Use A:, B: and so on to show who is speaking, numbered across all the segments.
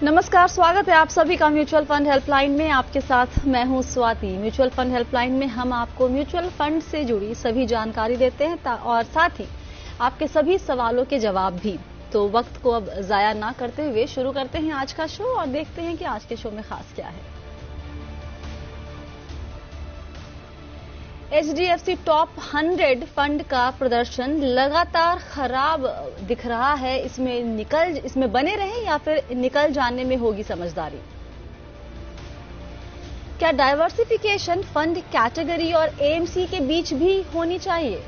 A: नमस्कार, स्वागत है आप सभी का म्यूचुअल फंड हेल्पलाइन में। आपके साथ मैं हूं स्वाति। म्यूचुअल फंड हेल्पलाइन में हम आपको म्यूचुअल फंड से जुड़ी सभी जानकारी देते हैं और साथ ही आपके सभी सवालों के जवाब भी। तो वक्त को अब जाया ना करते हुए शुरू करते हैं आज का शो और देखते हैं कि आज के शो में खास क्या है। HDFC टॉप 100 फंड का प्रदर्शन लगातार खराब दिख रहा है। इसमें बने रहें या फिर निकल जाने में होगी समझदारी। क्या डाइवर्सिफिकेशन फंड कैटेगरी और AMC के बीच भी होनी चाहिए?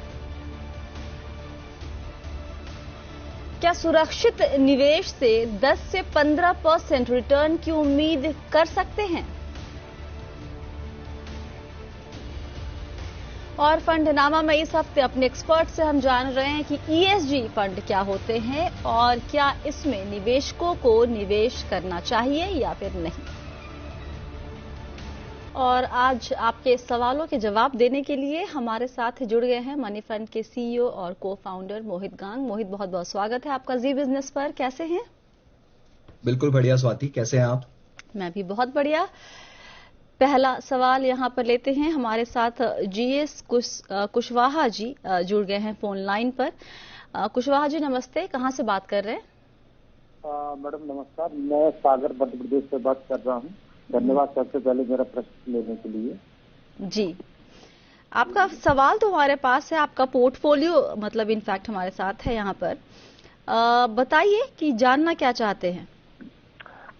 A: क्या सुरक्षित निवेश से 10 से 15% रिटर्न की उम्मीद कर सकते हैं? और फंडनामा में इस हफ्ते अपने एक्सपर्ट से हम जान रहे हैं कि ESG फंड क्या होते हैं और क्या इसमें निवेशकों को निवेश करना चाहिए या फिर नहीं। और आज आपके सवालों के जवाब देने के लिए हमारे साथ जुड़ गए हैं मनी फंड के CEO और को-फाउंडर मोहित गांग। मोहित, बहुत बहुत स्वागत है आपका जी बिजनेस पर। कैसे हैं?
B: बिल्कुल बढ़िया स्वाति, कैसे हैं आप?
A: मैं भी बहुत बढ़िया। पहला सवाल यहां पर लेते हैं। हमारे साथ GS कुशवाहा जी जुड़ गए हैं फोन लाइन पर। कुशवाहा जी नमस्ते, कहां से बात कर रहे हैं?
C: मैडम नमस्कार, मैं सागर मध्य प्रदेश से बात कर रहा हूं। धन्यवाद सबसे पहले मेरा प्रश्न लेने के लिए।
A: जी, आपका सवाल तो हमारे पास है, आपका पोर्टफोलियो मतलब इनफैक्ट हमारे साथ है यहाँ पर। बताइए कि जानना क्या चाहते हैं।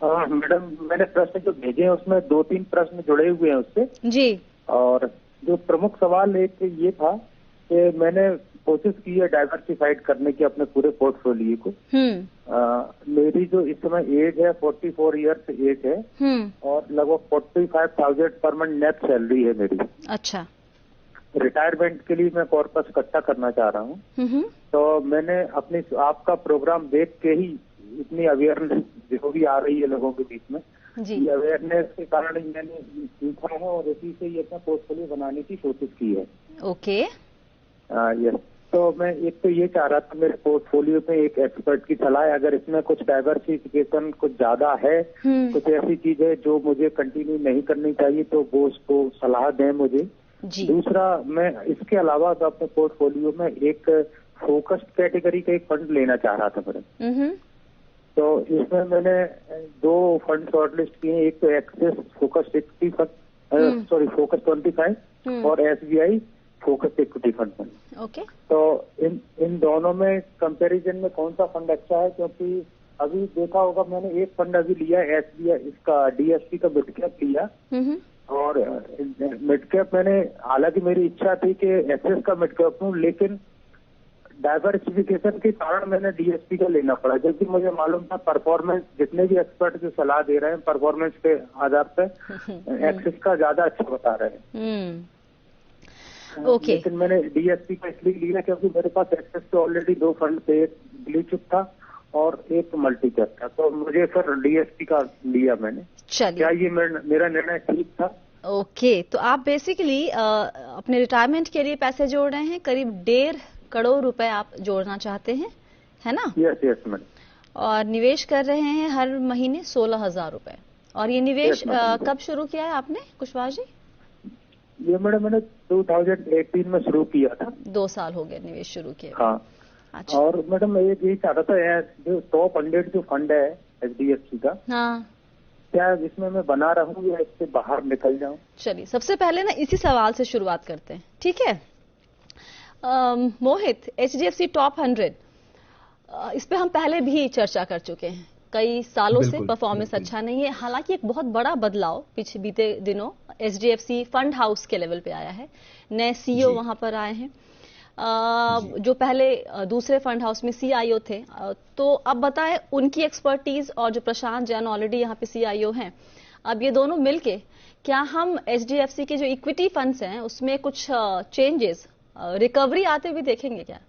C: मैडम, मैंने प्रश्न जो भेजे हैं उसमें 2-3 प्रश्न जुड़े हुए हैं उससे
A: जी।
C: और जो प्रमुख सवाल एक ये था कि मैंने कोशिश की है डाइवर्सिफाइड करने की अपने पूरे पोर्टफोलियो को। मेरी जो इस समय एज है 44 ईयर्स एज है और लगभग 45,000 पर मंथ नेट सैलरी है मेरी।
A: अच्छा।
C: रिटायरमेंट के लिए मैं कॉर्पस इकट्ठा करना चाह रहा हूँ। तो मैंने अपनी आपका प्रोग्राम देख के ही इतनी अवेयरनेस जो भी आ रही है लोगों के बीच में, ये अवेयरनेस के कारण मैंने सीखा है और इसी से ये अपना पोर्टफोलियो बनाने की कोशिश की है।
A: ओके।
C: यस, तो मैं एक तो ये चाह रहा था मेरे पोर्टफोलियो में एक एक्सपर्ट की सलाह, अगर इसमें कुछ डाइवर्सिफिकेशन कुछ ज्यादा है, कुछ ऐसी चीज है जो मुझे कंटिन्यू नहीं करनी चाहिए तो वो उसको सलाह दें मुझे। दूसरा, मैं इसके अलावा तो अपने पोर्टफोलियो में एक फोकस्ड कैटेगरी का एक फंड लेना चाह रहा था मैडम। तो इसमें मैंने 2 फंड शॉर्टलिस्ट किए। एक तो एक्सेस फोकस 60 फंड, फोकस 25 और SBI focus equity fund.
A: Okay.
C: तो इन दोनों में कंपैरिजन में कौन सा फंड अच्छा है? क्योंकि अभी देखा होगा मैंने एक फंड अभी लिया SBI, इसका DSP का मिड कैप लिया और मिड कैप मैंने, हालांकि मेरी इच्छा थी कि एक्सेस का मिड कैप लूं, लेकिन डाइवर्सिफिकेशन के कारण मैंने DSP का लेना पड़ा, जबकि मुझे मालूम था परफॉर्मेंस, जितने भी एक्सपर्ट जो सलाह दे रहे हैं परफॉर्मेंस के आधार पे एक्सेस का ज्यादा अच्छा बता रहे हैं।
A: ओके।
C: लेकिन मैंने DSP का इसलिए लिया क्योंकि मेरे पास एक्सेस तो ऑलरेडी 2 फंड थे, एक ब्लू चिप था और एक मल्टी कैप था, तो मुझे फिर DSP का लिया मैंने। क्या ये मेरा निर्णय ठीक था?
A: ओके, तो आप बेसिकली अपने रिटायरमेंट के लिए पैसे जोड़ रहे हैं, करीब 1.5 करोड़ रुपए आप जोड़ना चाहते हैं, है ना?
C: Yes madam.
A: और निवेश कर रहे हैं हर महीने 16,000 रुपए। और ये निवेश कब शुरू किया है आपने कुशवाहा जी?
C: ये मैडम मैंने 2018 में शुरू किया था।
A: 2 साल हो गए निवेश शुरू किए।
C: हाँ। अच्छा। और मैडम मैं यही चाहता था, जो टॉप 100 जो फंड है HDFC का, हाँ, क्या इसमें मैं बना रहूं या इससे बाहर निकल जाऊं?
A: चलिए, सबसे पहले ना इसी सवाल से शुरुआत करते हैं, ठीक है? मोहित, HDFC टॉप 100 इस पे हम पहले भी चर्चा कर चुके हैं। कई सालों से परफॉर्मेंस अच्छा नहीं है। हालांकि एक बहुत बड़ा बदलाव बीते दिनों HDFC फंड हाउस के लेवल पे आया है। नए CEO वहां पर आए हैं, जो पहले दूसरे फंड हाउस में CIO थे। तो अब बताएं, उनकी एक्सपर्टीज और जो प्रशांत जैन ऑलरेडी यहाँ पे CIO हैं, अब ये दोनों मिलके क्या हम HDFC के जो इक्विटी फंड्स हैं उसमें कुछ चेंजेस, रिकवरी आते हुए देखेंगे क्या?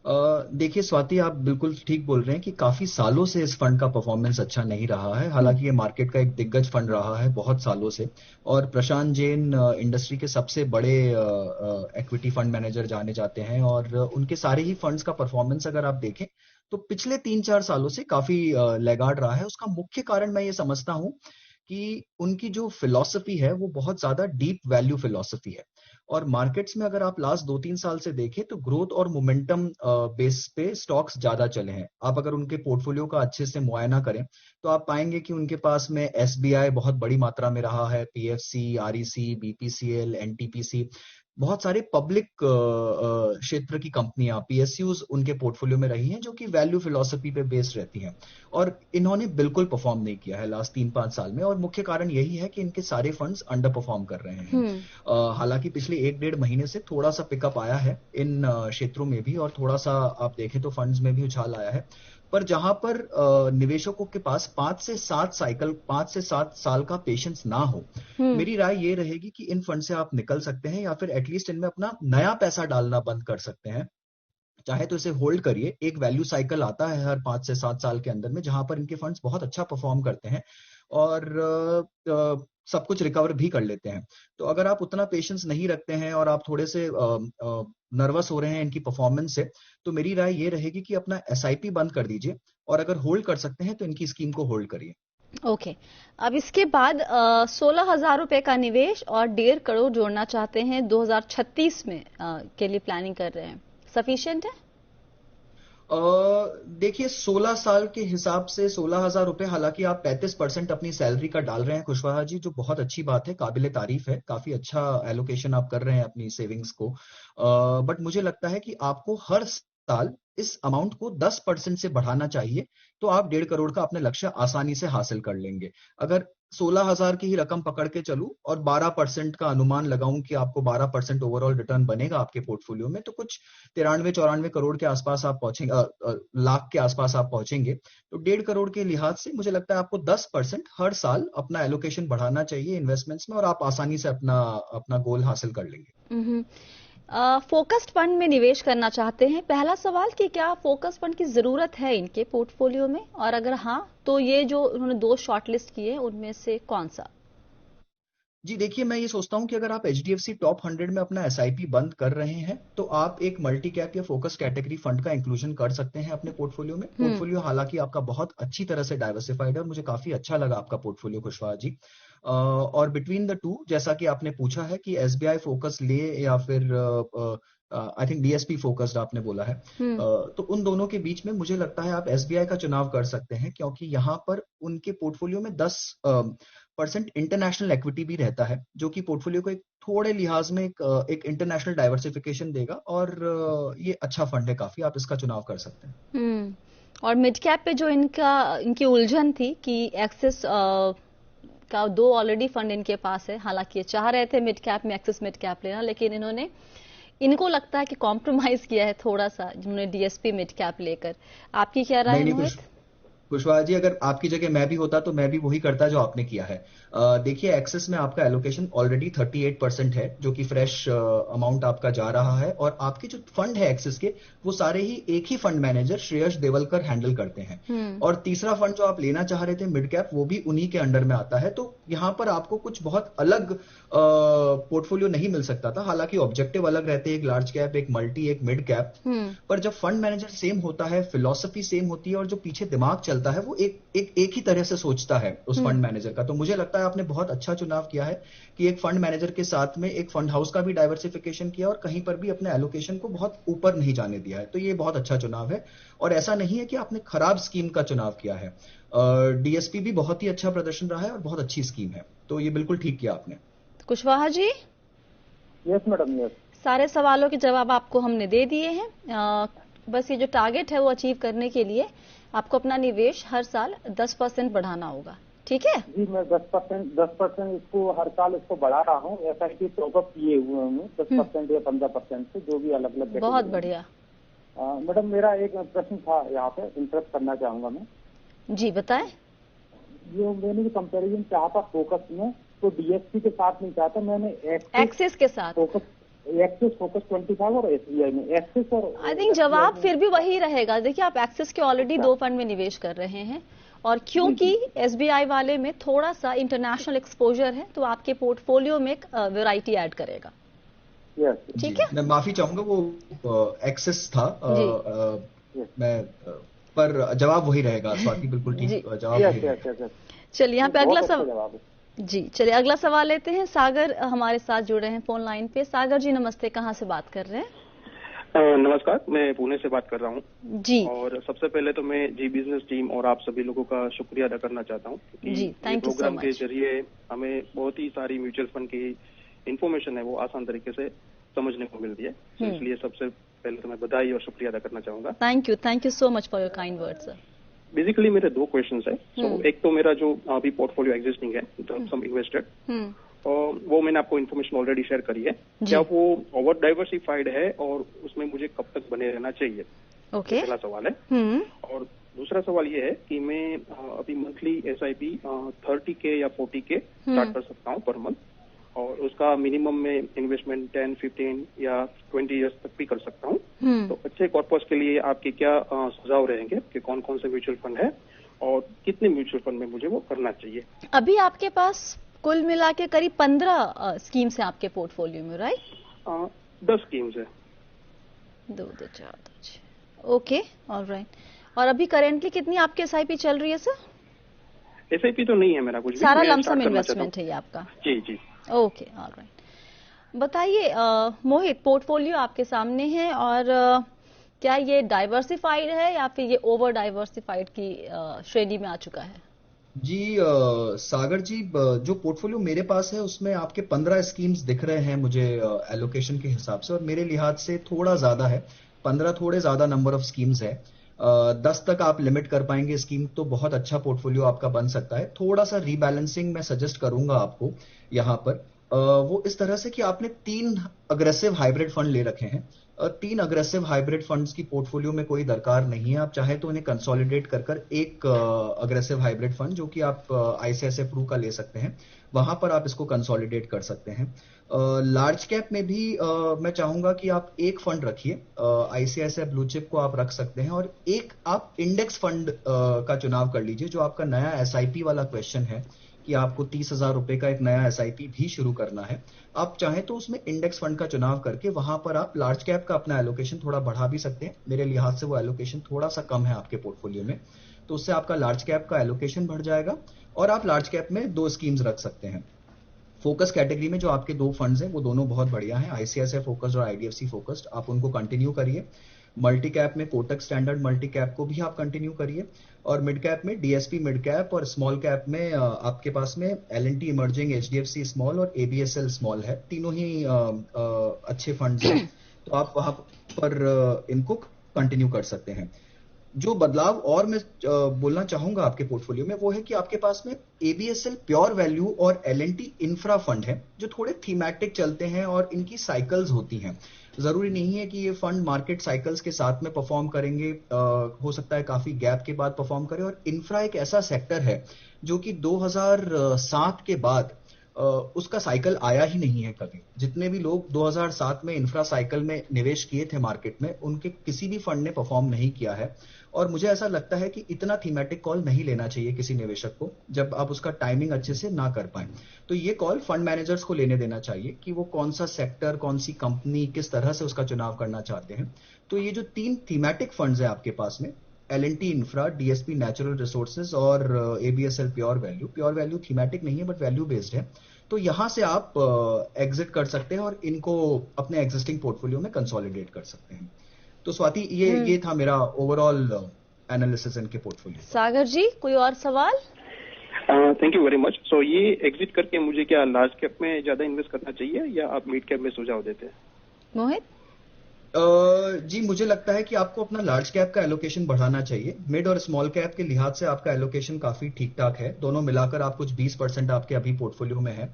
B: देखिए स्वाति, आप बिल्कुल ठीक बोल रहे हैं कि काफी सालों से इस फंड का परफॉर्मेंस अच्छा नहीं रहा है। हालांकि ये मार्केट का एक दिग्गज फंड रहा है बहुत सालों से, और प्रशांत जैन इंडस्ट्री के सबसे बड़े एक्विटी फंड मैनेजर जाने जाते हैं, और उनके सारे ही फंड्स का परफॉर्मेंस अगर आप देखें तो पिछले 3-4 सालों से काफी लैगार्ड रहा है। उसका मुख्य कारण मैं ये समझता हूं कि उनकी जो फिलॉसफी है वो बहुत ज्यादा डीप वैल्यू फिलॉसफी है। और मार्केट्स में अगर आप लास्ट 2-3 साल से देखें तो ग्रोथ और मोमेंटम बेस पे स्टॉक्स ज्यादा चले हैं। आप अगर उनके पोर्टफोलियो का अच्छे से मुआयना करें तो आप पाएंगे कि उनके पास में एसबीआई बहुत बड़ी मात्रा में रहा है, पीएफसी, आरईसी, बीपीसीएल, एनटीपीसी, बहुत सारे पब्लिक क्षेत्र की कंपनियां, पीएसयूज उनके पोर्टफोलियो में रही हैं जो कि वैल्यू फिलॉसफी पे बेस्ड रहती हैं। और इन्होंने बिल्कुल परफॉर्म नहीं किया है लास्ट 3-5 साल में, और मुख्य कारण यही है कि इनके सारे फंड्स अंडर परफॉर्म कर रहे हैं। हालांकि पिछले 1-1.5 महीने से थोड़ा सा पिकअप आया है इन क्षेत्रों में भी, और थोड़ा सा आप देखें तो फंड्स में भी उछाल आया है। पर जहां पर निवेशकों के पास 5 से 7 साल का पेशेंस ना हो, मेरी राय ये रहेगी कि इन फंड से आप निकल सकते हैं या फिर एटलीस्ट इनमें अपना नया पैसा डालना बंद कर सकते हैं। चाहे तो इसे होल्ड करिए, एक वैल्यू साइकिल आता है हर 5 से 7 साल के अंदर में जहां पर इनके फंड्स बहुत अच्छा परफॉर्म करते हैं और सब कुछ रिकवर भी कर लेते हैं। तो अगर आप उतना पेशेंस नहीं रखते हैं और आप थोड़े से नर्वस हो रहे हैं इनकी परफॉर्मेंस से, तो मेरी राय ये रहेगी कि अपना एसआईपी बंद कर दीजिए, और अगर होल्ड कर सकते हैं तो इनकी स्कीम को होल्ड करिए।
A: ओके। अब इसके बाद 16,000 रुपए का निवेश और 1.5 करोड़ जोड़ना चाहते हैं 2036 में के लिए प्लानिंग कर रहे हैं, सफिशिएंट है?
B: देखिए 16 साल के हिसाब से 16,000 रुपए, हालांकि आप 35% अपनी सैलरी का डाल रहे हैं कुशवाहा जी, जो बहुत अच्छी बात है, काबिले तारीफ है, काफी अच्छा एलोकेशन आप कर रहे हैं अपनी सेविंग्स को। बट मुझे लगता है कि आपको हर साल इस अमाउंट को 10% से बढ़ाना चाहिए, तो आप 1.5 करोड़ का अपने लक्ष्य आसानी से हासिल कर लेंगे। अगर 16,000 की ही रकम पकड़ के चलूं और 12% का अनुमान लगाऊं कि आपको 12% ओवरऑल रिटर्न बनेगा आपके पोर्टफोलियो में, तो कुछ 93-94 करोड़ के आसपास आप पहुंचेंगे, लाख के आसपास आप पहुंचेंगे। तो 1.5 करोड़ के लिहाज से मुझे लगता है आपको 10% हर साल अपना एलोकेशन बढ़ाना चाहिए इन्वेस्टमेंट्स में, और आप आसानी से अपना गोल हासिल कर लेंगे।
A: फोकस्ड फंड में निवेश करना चाहते हैं। पहला सवाल कि क्या फोकस्ड फंड की जरूरत है इनके पोर्टफोलियो में, और अगर हाँ तो ये जो उन्होंने 2 शॉर्टलिस्ट किए उनमें से कौन सा?
B: जी देखिए, मैं ये सोचता हूं कि अगर आप एचडीएफसी टॉप 100 में अपना एसआईपी बंद कर रहे हैं तो आप एक मल्टी कैप या फोकस कैटेगरी फंड का इंक्लूजन कर सकते हैं अपने पोर्टफोलियो में। पोर्टफोलियो हालांकि आपका बहुत अच्छी तरह से डाइवर्सिफाइड है और मुझे काफी अच्छा लगा आपका पोर्टफोलियो कुशवाहा जी। और बिटवीन द टू, जैसा कि आपने पूछा है कि एसबीआई फोकस ले या फिर आई थिंक डीएसपी फोकस्ड आपने बोला है, तो उन दोनों के बीच में मुझे लगता है आप एसबीआई का चुनाव कर सकते हैं, क्योंकि यहाँ पर उनके पोर्टफोलियो में 10% इंटरनेशनल इक्विटी भी रहता है, जो कि पोर्टफोलियो को एक थोड़े लिहाज में एक इंटरनेशनल डाइवर्सिफिकेशन देगा, और ये अच्छा फंड है काफी, आप इसका चुनाव कर सकते हैं।
A: और मिड कैप पे जो इनकी उलझन थी कि एक्सिस का 2 ऑलरेडी फंड इनके पास है, हालांकि ये चाह रहे थे मिड कैप में एक्सिस मिड कैप लेना, लेकिन इनको लगता है कि कॉम्प्रोमाइज किया है थोड़ा सा जिन्होंने डीएसपी मिड कैप लेकर। आपकी क्या राय है मोहित?
B: कुशवाहा जी, अगर आपकी जगह मैं भी होता तो मैं भी वही करता जो आपने किया है। देखिए, एक्सेस में आपका एलोकेशन ऑलरेडी 38% है, जो कि फ्रेश अमाउंट आपका जा रहा है, और आपके जो फंड है एक्सेस के, वो सारे ही एक ही fund manager Shreyas Devalkar handle करते हैं। और तीसरा फंड जो आप लेना चाह रहे थे मिड कैप, वो भी उन्हीं के अंडर में आता है। तो यहाँ पर आपको कुछ बहुत अलग पोर्टफोलियो नहीं मिल सकता था। हालांकि ऑब्जेक्टिव अलग रहते हैं, एक लार्ज कैप, एक मल्टी, एक मिड कैप, पर जब फंड मैनेजर सेम होता है, फिलॉसफी सेम होती है, और जो पीछे दिमाग चलता है वो एक ही तरह से सोचता है उस फंड मैनेजर का, तो मुझे लगता है आपने बहुत अच्छा चुनाव किया है कि एक फंड मैनेजर के साथ में एक फंड हाउस का भी डाइवर्सिफिकेशन किया और कहीं पर भी अपने एलोकेशन को बहुत ऊपर नहीं जाने दिया है। तो ये बहुत अच्छा चुनाव है, और ऐसा नहीं है कि आपने खराब स्कीम का चुनाव किया है। डीएसपी भी बहुत ही अच्छा प्रदर्शन रहा है और बहुत अच्छी स्कीम है, तो ये बिल्कुल ठीक किया आपने।
A: Kushwaha ji?
C: Yes madam, yes.
A: सारे सवालों के जवाब आपको हमने दे दिए हैं। बस ये जो टारगेट है वो अचीव करने के लिए आपको अपना निवेश हर साल 10% बढ़ाना होगा, ठीक है?
C: जी, मैं 10% इसको हर साल इसको बढ़ा रहा हूँ। एसआईपी टॉपअप किए हुए हूँ 10% या 15% से, जो भी अलग अलग।
A: बहुत बढ़िया।
C: मैडम, मेरा एक प्रश्न था यहाँ पे, इंटरेस्ट करना चाहूंगा मैं।
A: जी बताएं।
C: जो मैंने कंपैरिजन चाहा था फोकस में, तो डीएसपी के साथ नहीं चाहता, मैंने
A: एक्सिस के साथ।
C: एक्सिस फोकस 25 और एसबीआई में एक्सिस, और
A: आई थिंक जवाब फिर भी वही रहेगा। देखिए, आप एक्सिस के ऑलरेडी 2 फंड में निवेश कर रहे हैं, और क्योंकि एसबीआई वाले में थोड़ा सा इंटरनेशनल एक्सपोजर है, तो आपके पोर्टफोलियो में एक वैरायटी ऐड करेगा। ठीक है,
B: मैं माफी चाहूंगा, वो एक्सेस था। मैं पर जवाब वही रहेगा स्वाति, बिल्कुल ठीक जवाब वही रहेगा।
A: चलिए यहाँ पे अगला सवाल जी, चलिए अगला सवाल लेते हैं। सागर हमारे साथ जुड़े हैं फोन लाइन पे। सागर जी नमस्ते, कहाँ से बात कर रहे हैं?
D: नमस्कार, मैं पुणे से बात कर रहा हूँ
A: जी।
D: और सबसे पहले तो मैं जी बिजनेस टीम और आप सभी लोगों का शुक्रिया अदा करना चाहता हूँ
A: जी, thank you so
D: program
A: much.
D: के जरिए हमें बहुत ही सारी म्यूचुअल फंड की इन्फॉर्मेशन है वो आसान तरीके से समझने को मिलती है, तो इसलिए सबसे पहले तो मैं बधाई और शुक्रिया अदा करना चाहूंगा।
A: Thank you so much for your kind words sir.
D: Basically मेरे दो क्वेश्चंस है। एक तो मेरा जो अभी पोर्टफोलियो एग्जिस्टिंग है सम इन्वेस्टेड, वो मैंने आपको इन्फॉर्मेशन ऑलरेडी शेयर करी है, क्या वो ओवर डाइवर्सिफाइड है और उसमें मुझे कब तक बने रहना चाहिए?
A: ओके,
D: पहला सवाल है। और दूसरा सवाल ये है कि मैं अभी मंथली SIP 30K या 40K स्टार्ट कर सकता हूँ पर मंथ, और उसका मिनिमम में इन्वेस्टमेंट 10, 15 या 20 ईयर्स तक भी कर सकता हूँ। तो अच्छे कॉर्पस के लिए आपके क्या सुझाव रहेंगे कि कौन कौन से म्यूचुअल फंड है और कितने म्यूचुअल फंड में मुझे वो करना चाहिए?
A: अभी आपके पास कुल मिला के करीब 15 स्कीम्स हैं आपके पोर्टफोलियो में, राइट?
D: 10 स्कीम्स है।
A: 2, 2, 4, 2, 6। Okay, alright. और अभी करेंटली कितनी आपकी SIP चल रही है सर?
D: SIP तो नहीं है मेरा कुछ भी,
A: सारा लमसम इन्वेस्टमेंट है ये आपका?
D: जी।
A: Okay, alright. बताइए मोहित, पोर्टफोलियो आपके सामने है और क्या ये डाइवर्सिफाइड है या फिर ये ओवर डाइवर्सिफाइड की श्रेणी में आ चुका है?
B: जी सागर जी, जो पोर्टफोलियो मेरे पास है उसमें आपके 15 स्कीम्स दिख रहे हैं मुझे एलोकेशन के हिसाब से, और मेरे लिहाज से थोड़ा ज्यादा है। 15 थोड़े ज्यादा नंबर ऑफ स्कीम्स है। 10 तक आप लिमिट कर पाएंगे स्कीम तो बहुत अच्छा पोर्टफोलियो आपका बन सकता है। थोड़ा सा रीबैलेंसिंग मैं सजेस्ट करूंगा आपको यहाँ पर। वो इस तरह से कि आपने 3 अग्रेसिव हाइब्रिड फंड ले रखे हैं। 3 अग्रेसिव हाइब्रिड फंड्स की पोर्टफोलियो में कोई दरकार नहीं है। आप चाहे तो उन्हें कंसोलिडेट कर एक अग्रेसिव हाइब्रिड फंड जो कि आप ICICI प्रू का ले सकते हैं, वहां पर आप इसको कंसोलिडेट कर सकते हैं। लार्ज कैप में भी मैं चाहूंगा कि आप एक फंड रखिए, ICICI ब्लू चिप को आप रख सकते हैं, और एक आप इंडेक्स फंड का चुनाव कर लीजिए। जो आपका नया SIP वाला क्वेश्चन है कि आपको 30,000 रुपए का एक नया SIP भी शुरू करना है, आप चाहें तो उसमें इंडेक्स फंड का चुनाव करके वहां पर आप लार्ज कैप का अपना एलोकेशन थोड़ा बढ़ा भी सकते हैं। मेरे लिहाज से वो एलोकेशन थोड़ा सा कम है आपके पोर्टफोलियो में, तो उससे आपका लार्ज कैप का एलोकेशन बढ़ जाएगा और आप लार्ज कैप में 2 स्कीम्स रख सकते हैं। फोकस कैटेगरी में जो आपके 2 फंड्स हैं वो दोनों बहुत बढ़िया हैं, ICICI फोकस्ड और IDFC फोकस्ड, आप उनको कंटिन्यू करिए। मल्टी कैप में कोटक स्टैंडर्ड मल्टी कैप को भी आप कंटिन्यू करिए, और मिड कैप में DSP मिड कैप, और स्मॉल कैप में आपके पास में L&T इमर्जिंग, HDFC स्मॉल और ABSL स्मॉल है। तीनों ही अच्छे फंड्स हैं, तो आप वहां पर इनको कंटिन्यू कर सकते हैं। जो बदलाव और मैं बोलना चाहूंगा आपके पोर्टफोलियो में वो है कि आपके पास में ABSL प्योर वैल्यू और L&T इंफ्रा फंड है जो थोड़े थीमैटिक चलते हैं और इनकी साइकिल्स होती हैं। जरूरी नहीं है कि ये फंड मार्केट साइकिल्स के साथ में परफॉर्म करेंगे, हो सकता है काफी गैप के बाद परफॉर्म करे। और इंफ्रा एक ऐसा सेक्टर है जो कि 2007 के बाद उसका साइकिल आया ही नहीं है कभी। जितने भी लोग 2007 में इंफ्रा साइकिल में निवेश किए थे मार्केट में, उनके किसी भी फंड ने परफॉर्म नहीं किया है। और मुझे ऐसा लगता है कि इतना थीमेटिक कॉल नहीं लेना चाहिए किसी निवेशक को जब आप उसका टाइमिंग अच्छे से ना कर पाए। तो ये कॉल फंड मैनेजर्स को लेने देना चाहिए कि वो कौन सा सेक्टर, कौन सी कंपनी, किस तरह से उसका चुनाव करना चाहते हैं। तो ये जो 3 थीमेटिक फंड्स है आपके पास में, L&T infra, DSP natural resources और ABSL pure value. Pure value thematic नहीं है बट वैल्यू बेस्ड है, तो यहां से आप एग्जिट कर सकते हैं और इनको अपने एग्जिस्टिंग पोर्टफोलियो में कंसोलिडेट कर सकते हैं। तो स्वाति, ये था मेरा ओवरऑल एनालिसिस इनके पोर्टफोलियो।
A: सागर जी, कोई और सवाल?
D: Thank you very much. So ये एग्जिट करके मुझे क्या लार्ज कैप में ज्यादा इन्वेस्ट करना चाहिए या आप मिड कैप में सुझाव देते हैं?
A: मोहित
B: जी, मुझे लगता है कि आपको अपना लार्ज कैप का एलोकेशन बढ़ाना चाहिए। मिड और स्मॉल कैप के लिहाज से आपका एलोकेशन काफी ठीक ठाक है, दोनों मिलाकर आप कुछ 20% आपके अभी पोर्टफोलियो में है।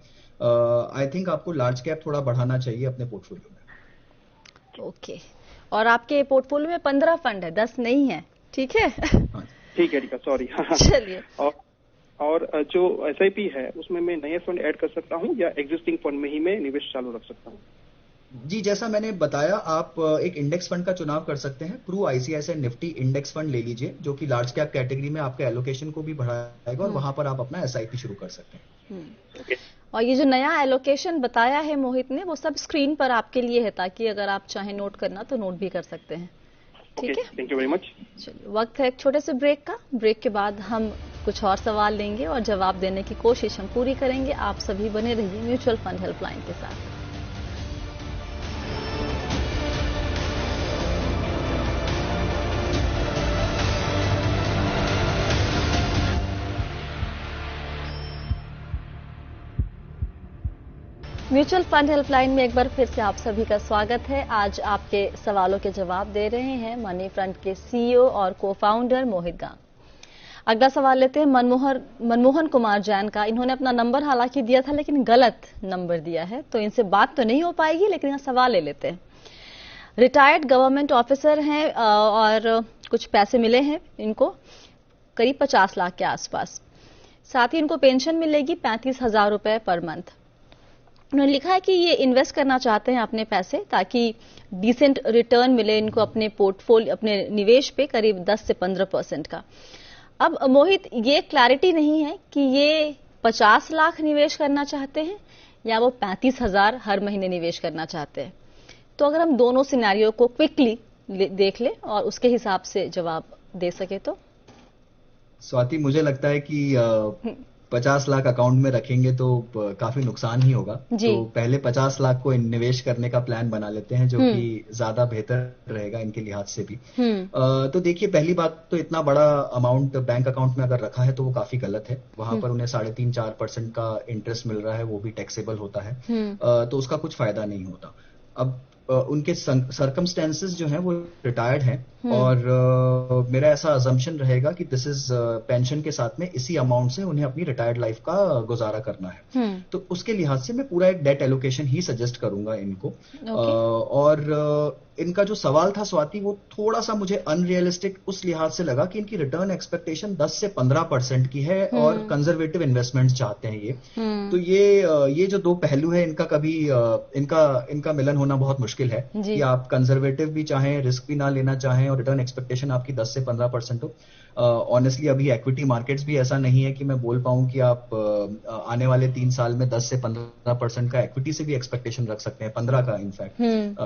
B: आई थिंक आपको लार्ज कैप थोड़ा बढ़ाना चाहिए अपने पोर्टफोलियो में।
A: ओके, और आपके पोर्टफोलियो में 15 फंड है, 10 नहीं है, ठीक है?
D: ठीक है, सॉरी।
A: चलिए,
D: और जो SIP है उसमें मैं नए फंड ऐड कर सकता हूँ या एग्जिस्टिंग फंड में ही मैं निवेश चालू रख सकता हूँ?
B: जी, जैसा मैंने बताया, आप एक इंडेक्स फंड का चुनाव कर सकते हैं। Pru ICICI Nifty index fund ले लीजिए जो कि लार्ज कैप कैटेगरी में आपके एलोकेशन को भी बढ़ाएगा और वहां पर आप अपना SIP शुरू कर सकते हैं।
A: और ये जो नया एलोकेशन बताया है मोहित ने, वो सब स्क्रीन पर आपके लिए है ताकि अगर आप चाहें नोट करना तो नोट भी कर सकते हैं। ठीक है,
D: थैंक यू वेरी मच।
A: चलिए, वक्त है एक छोटे से ब्रेक का। ब्रेक के बाद हम कुछ और सवाल लेंगे और जवाब देने की कोशिश हम पूरी करेंगे। आप सभी बने रहिए म्यूचुअल फंड हेल्पलाइन के साथ। म्यूचुअल फंड हेल्पलाइन में एक बार फिर से आप सभी का स्वागत है। आज आपके सवालों के जवाब दे रहे हैं मनी फ्रंट के सीईओ और को फाउंडर मोहित गांग। अगला सवाल लेते हैं मनमोहन कुमार जैन का। इन्होंने अपना नंबर हालांकि दिया था लेकिन गलत नंबर दिया है, तो इनसे बात तो नहीं हो पाएगी, लेकिन यहाँ सवाल ले लेते हैं। रिटायर्ड गवर्नमेंट ऑफिसर हैं और कुछ पैसे मिले हैं इनको, करीब 50 लाख के आसपास। साथ ही इनको पेंशन मिलेगी 35,000 रुपए पर मंथ। उन्होंने लिखा है कि ये इन्वेस्ट करना चाहते हैं अपने पैसे, ताकि डिसेंट रिटर्न मिले इनको अपने पोर्टफोलियो, अपने निवेश पे करीब 10 से 15% का। अब मोहित, ये क्लैरिटी नहीं है कि ये 50 लाख निवेश करना चाहते हैं या वो 35,000 हर महीने निवेश करना चाहते हैं। तो अगर हम दोनों सिनेरियो को क्विकली देख लें और उसके हिसाब से जवाब दे सके तो।
B: स्वाति, मुझे लगता है कि 50 लाख अकाउंट में रखेंगे तो काफी नुकसान ही होगा, तो पहले 50 लाख को निवेश करने का प्लान बना लेते हैं, जो कि ज्यादा बेहतर रहेगा इनके लिहाज से भी। तो देखिए, पहली बात तो इतना बड़ा अमाउंट बैंक अकाउंट में अगर रखा है तो वो काफी गलत है। वहां पर उन्हें 3.5-4% का इंटरेस्ट मिल रहा है, वो भी टैक्सेबल होता है, तो उसका कुछ फायदा नहीं होता। अब उनके सर्कमस्टेंसेस जो हैं वो रिटायर्ड हैं, और मेरा ऐसा अजम्पशन रहेगा कि दिस इज पेंशन के साथ में इसी अमाउंट से उन्हें अपनी रिटायर्ड लाइफ का गुजारा करना है। तो उसके लिहाज से मैं पूरा एक डेट एलोकेशन ही सजेस्ट करूंगा इनको। और इनका जो सवाल था स्वाति, वो थोड़ा सा मुझे अनरियलिस्टिक उस लिहाज से लगा कि इनकी रिटर्न एक्सपेक्टेशन 10 से 15% की है और कंजर्वेटिव इन्वेस्टमेंट्स चाहते हैं ये। तो ये जो दो पहलू है इनका, कभी इनका मिलन होना बहुत मुश्किल है कि आप कंजर्वेटिव भी चाहें, रिस्क भी ना लेना चाहें, और रिटर्न एक्सपेक्टेशन आपकी 10 से 15% हो। ऑनेस्टली अभी इक्विटी मार्केट्स भी ऐसा नहीं है कि मैं बोल पाऊं कि आप आने वाले 3 साल में 10 से 15% का इक्विटी से भी एक्सपेक्टेशन रख सकते हैं, 15 का इनफैक्ट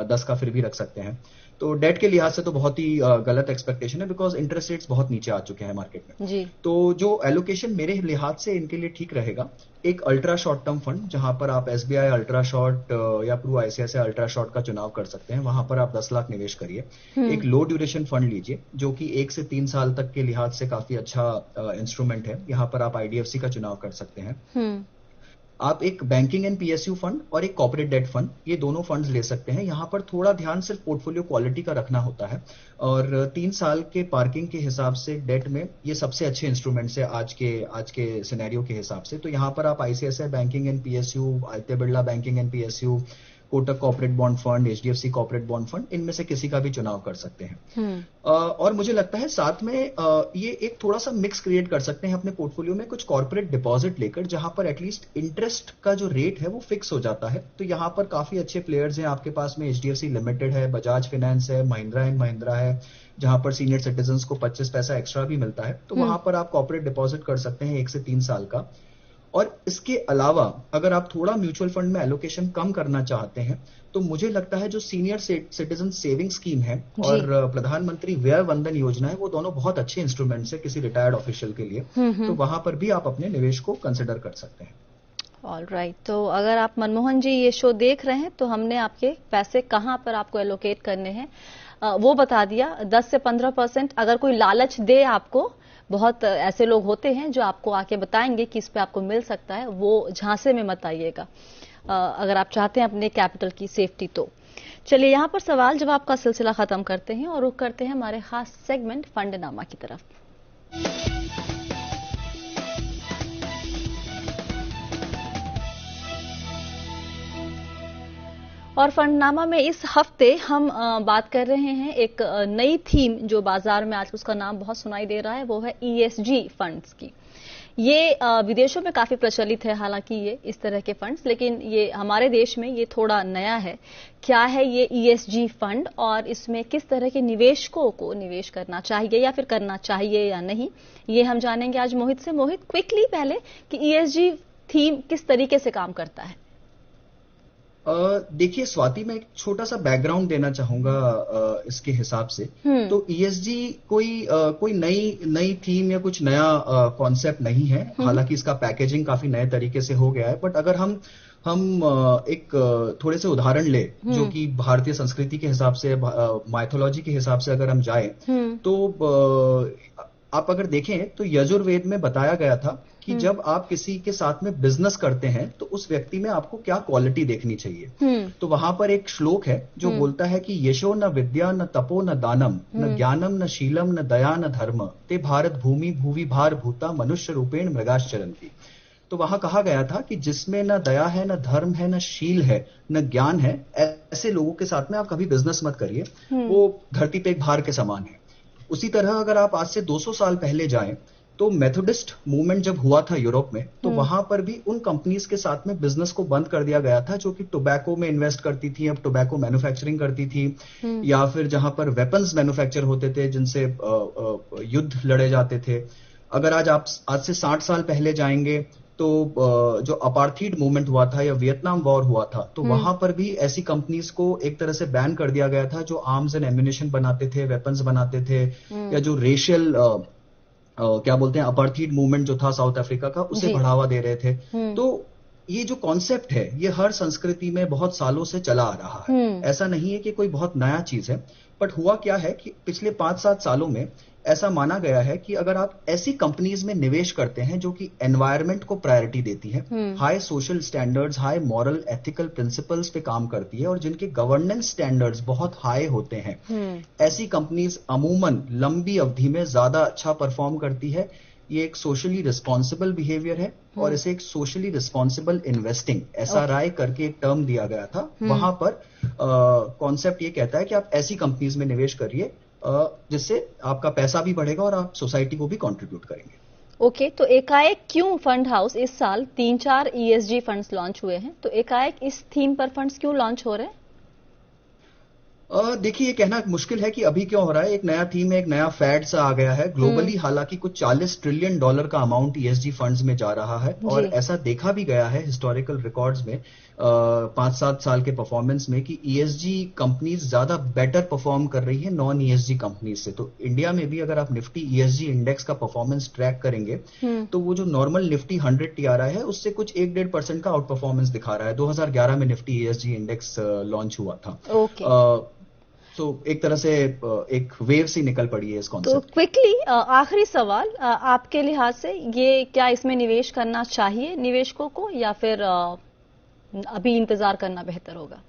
B: 10 का फिर भी रख सकते हैं। तो डेट के लिहाज से तो बहुत ही गलत एक्सपेक्टेशन है, बिकॉज इंटरेस्ट रेट्स बहुत नीचे आ चुके हैं मार्केट में जी। तो जो एलोकेशन मेरे लिहाज से इनके लिए ठीक रहेगा, एक अल्ट्रा शॉर्ट टर्म फंड, जहां पर आप एसबीआई अल्ट्रा शॉर्ट या प्रू आईसीआईसीआई अल्ट्रा शॉर्ट का चुनाव कर सकते हैं। वहां पर आप 10 लाख निवेश करिए। एक लो ड्यूरेशन फंड लीजिए, जो कि 1 से 3 साल तक के लिहाज से काफी अच्छा इंस्ट्रूमेंट है। यहाँ पर आप आईडीएफसी का चुनाव कर सकते हैं। आप एक बैंकिंग एंड पीएसयू फंड और एक कॉर्पोरेट डेट फंड, ये दोनों फंड्स ले सकते हैं। यहाँ पर थोड़ा ध्यान सिर्फ पोर्टफोलियो क्वालिटी का रखना होता है, और 3 साल के पार्किंग के हिसाब से डेट में ये सबसे अच्छे इंस्ट्रूमेंट्स है आज के सिनेरियो के हिसाब से। तो यहाँ पर आप ICICI banking and PSU, Aditya Birla banking and PSU, Kotak corporate bond fund, HDFC corporate bond fund, इनमें से किसी का भी चुनाव कर सकते हैं। और मुझे लगता है साथ में ये एक थोड़ा सा मिक्स क्रिएट कर सकते हैं अपने पोर्टफोलियो में, कुछ कॉर्पोरेट डिपॉजिट लेकर, जहां पर एटलीस्ट इंटरेस्ट का जो रेट है वो फिक्स हो जाता है। तो यहाँ पर काफी अच्छे प्लेयर्स हैं आपके पास में, एचडीएफसी लिमिटेड है, बजाज फाइनेंस है, महिंद्रा एंड महिंद्रा है, जहां पर सीनियर सिटीजन को 25 पैसा एक्स्ट्रा भी मिलता है। तो वहां पर आप कॉर्पोरेट डिपॉजिट कर सकते हैं 1 से 3 साल का। और इसके अलावा अगर आप थोड़ा म्यूचुअल फंड में एलोकेशन कम करना चाहते हैं, तो मुझे लगता है जो सीनियर सिटीजन सेविंग स्कीम है और प्रधानमंत्री व्यय वंदन योजना है, वो दोनों बहुत अच्छे इंस्ट्रूमेंट्स है किसी रिटायर्ड ऑफिशियल के लिए। तो वहां पर भी आप अपने निवेश को कंसिडर कर सकते हैं।
A: ऑलराइट, तो अगर आप मनमोहन जी ये शो देख रहे हैं तो हमने आपके पैसे कहां पर आपको एलोकेट करने हैं वो बता दिया। 10 से 15%। अगर कोई लालच दे आपको, बहुत ऐसे लोग होते हैं जो आपको आके बताएंगे कि इस पे आपको मिल सकता है, वो झांसे में मत आइएगा अगर आप चाहते हैं अपने कैपिटल की सेफ्टी। तो चलिए यहाँ पर सवाल जवाब का सिलसिला खत्म करते हैं और रुख करते हैं हमारे खास सेगमेंट फंडनामा की तरफ। और फंडनामा में इस हफ्ते हम बात कर रहे हैं एक नई थीम जो बाजार में आज उसका नाम बहुत सुनाई दे रहा है, वो है ईएसजी फंड्स की। ये विदेशों में काफी प्रचलित है हालांकि ये इस तरह के फंड्स, लेकिन ये हमारे देश में ये थोड़ा नया है। क्या है ये ईएसजी फंड और इसमें किस तरह के निवेशकों को निवेश करना चाहिए या फिर करना चाहिए या नहीं, ये हम जानेंगे आज मोहित से। मोहित, क्विकली पहले कि ईएसजी थीम किस तरीके से काम करता है।
B: देखिए स्वाति, मैं एक छोटा सा बैकग्राउंड देना चाहूंगा इसके हिसाब से। तो ईएसजी कोई नई थीम या कुछ नया कॉन्सेप्ट नहीं है। हालांकि इसका पैकेजिंग काफी नए तरीके से हो गया है, बट अगर हम एक थोड़े से उदाहरण ले जो कि भारतीय संस्कृति के हिसाब से, माइथोलॉजी के हिसाब से अगर हम जाए तो आप अगर देखें तो यजुर्वेद में बताया गया था कि जब आप किसी के साथ में बिजनेस करते हैं तो उस व्यक्ति में आपको क्या क्वालिटी देखनी चाहिए। तो वहां पर एक श्लोक है जो बोलता है कि यशो न विद्या न तपो न दानम न ज्ञानम न शीलम न दया न धर्म ते भारत भूमि भूवि भार भूता मनुष्य रूपेण मृगाश्चरन्ति। तो वहां कहा गया था कि जिसमें न दया है, न धर्म है, न शील है, न ज्ञान है, ऐसे लोगों के साथ में आप कभी बिजनेस मत करिए, वो धरती पे एक भार के समान है। उसी तरह अगर आप आज से 200 साल पहले जाएं तो मेथोडिस्ट मूवमेंट जब हुआ था यूरोप में, तो वहां पर भी उन कंपनीज के साथ में बिजनेस को बंद कर दिया गया था जो कि टोबैको में इन्वेस्ट करती थी, अब टोबैको मैन्युफैक्चरिंग करती थी, या फिर जहां पर वेपन्स मैन्युफैक्चर होते थे जिनसे युद्ध लड़े जाते थे। अगर आज से 60 साल पहले जाएंगे तो जो अपार्थीड मूवमेंट हुआ था या वियतनाम वॉर हुआ था, तो वहां पर भी ऐसी कंपनीज को एक तरह से बैन कर दिया गया था जो आर्म्स एंड एम्युनिशन बनाते थे, वेपन्स बनाते थे, या जो रेशियल क्या बोलते हैं अपार्थीड मूवमेंट जो था साउथ अफ्रीका का, उसे बढ़ावा दे रहे थे। तो ये जो कॉन्सेप्ट है ये हर संस्कृति में बहुत सालों से चला आ रहा है। ऐसा नहीं है कि कोई बहुत नया चीज है, बट हुआ क्या है कि पिछले 5-7 सालों में ऐसा माना गया है कि अगर आप ऐसी कंपनीज में निवेश करते हैं जो कि एनवायरनमेंट को प्रायोरिटी देती है, high social standards, high moral ethical principles पे काम करती है और जिनके गवर्नेंस स्टैंडर्ड्स बहुत हाई होते हैं, ऐसी कंपनीज अमूमन लंबी अवधि में ज्यादा अच्छा परफॉर्म करती है। ये एक सोशली रिस्पॉन्सिबल बिहेवियर है और इसे एक सोशली रिस्पॉन्सिबल इन्वेस्टिंग SRI करके एक टर्म दिया गया था। वहां पर कॉन्सेप्ट ये कहता है कि आप ऐसी कंपनीज में निवेश करिए जिससे आपका पैसा भी बढ़ेगा और आप सोसाइटी को भी कंट्रीब्यूट करेंगे।
A: ओके, तो एकाएक क्यों फंड हाउस, इस साल 3-4 ESG फंड्स लॉन्च हुए हैं, तो एकाएक इस थीम पर फंड्स क्यों लॉन्च हो रहे हैं?
B: देखिए, ये कहना मुश्किल है कि अभी क्यों हो रहा है। एक नया थीम है, एक नया फैड सा आ गया है ग्लोबली। हालांकि कुछ $40 ट्रिलियन का अमाउंट ESG फंड्स में जा रहा है और ऐसा देखा भी गया है हिस्टोरिकल रिकॉर्ड्स में 5-7 साल के परफॉर्मेंस में कि ESG कंपनीज ज्यादा बेटर परफॉर्म कर रही है नॉन ESG कंपनीज से। तो इंडिया में भी अगर आप निफ्टी ESG इंडेक्स का परफॉर्मेंस ट्रैक करेंगे तो वो जो नॉर्मल निफ्टी 100 TRI है उससे कुछ 1-1.5% का आउट परफॉर्मेंस दिखा रहा है। 2011 में निफ्टी ESG इंडेक्स लॉन्च हुआ था। तो एक तरह से एक वेव सी निकल पड़ी है इस कॉन्सेप्ट।
A: तो क्विकली आखिरी सवाल, आपके लिहाज से ये क्या इसमें निवेश करना चाहिए निवेशकों को, या फिर अभी इंतजार करना बेहतर होगा?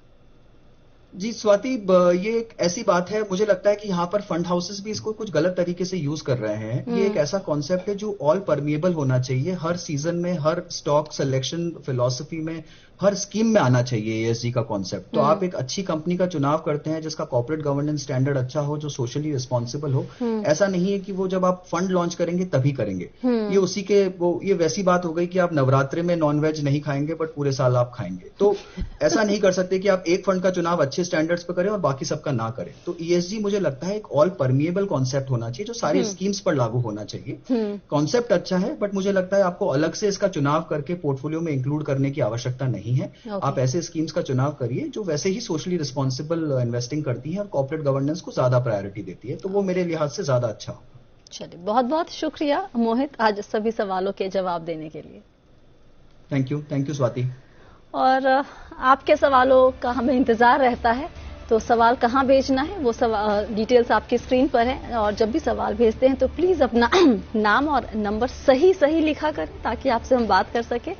B: जी स्वाति, ये एक ऐसी बात है, मुझे लगता है कि यहाँ पर फंड हाउसेस भी इसको कुछ गलत तरीके से यूज कर रहे हैं। ये एक ऐसा कॉन्सेप्ट है जो ऑल परमिएबल होना चाहिए, हर सीजन में, हर स्टॉक सिलेक्शन फिलॉसफी में, हर स्कीम में आना चाहिए ESG का कॉन्सेप्ट। तो आप एक अच्छी कंपनी का चुनाव करते हैं जिसका कॉर्पोरेट गवर्नेंस स्टैंडर्ड अच्छा हो, जो सोशली रिस्पॉन्सिबल हो। ऐसा नहीं है कि वो जब आप फंड लॉन्च करेंगे तभी करेंगे। ये उसी के ये वैसी बात हो गई कि आप नवरात्रि में नॉनवेज नहीं खाएंगे बट पूरे साल आप खाएंगे। तो ऐसा नहीं कर सकते कि आप एक फंड का चुनाव अच्छे स्टैंडर्ड्स पे करें और बाकी सबका ना करें। तो ESG मुझे लगता है एक ऑल परमिएबल कॉन्सेप्ट होना चाहिए जो सारी स्कीम्स पर लागू होना चाहिए। कॉन्सेप्ट अच्छा है, बट मुझे लगता है आपको अलग से इसका चुनाव करके पोर्टफोलियो में इंक्लूड करने की आवश्यकता नहीं है। आप ऐसे स्कीम्स का चुनाव करिए जो वैसे ही सोशली रिस्पॉन्सिबल इन्वेस्टिंग करती है और कॉर्पोरेट गवर्नेंस को ज्यादा प्रायोरिटी देती है। तो वो मेरे लिहाज से ज्यादा अच्छा होगा।
A: चलिए, बहुत बहुत शुक्रिया मोहित आज सभी सवालों के जवाब देने के लिए।
B: Thank you Swati.
A: और आपके सवालों का हमें इंतजार रहता है, तो सवाल कहाँ भेजना है वो डिटेल्स आपकी स्क्रीन पर है। और जब भी सवाल भेजते हैं तो प्लीज अपना नाम और नंबर सही लिखा करें ताकि आपसे हम बात कर सके।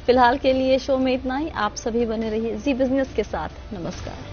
A: फिलहाल के लिए शो में इतना ही। आप सभी बने रहिए जी बिजनेस के साथ। नमस्कार।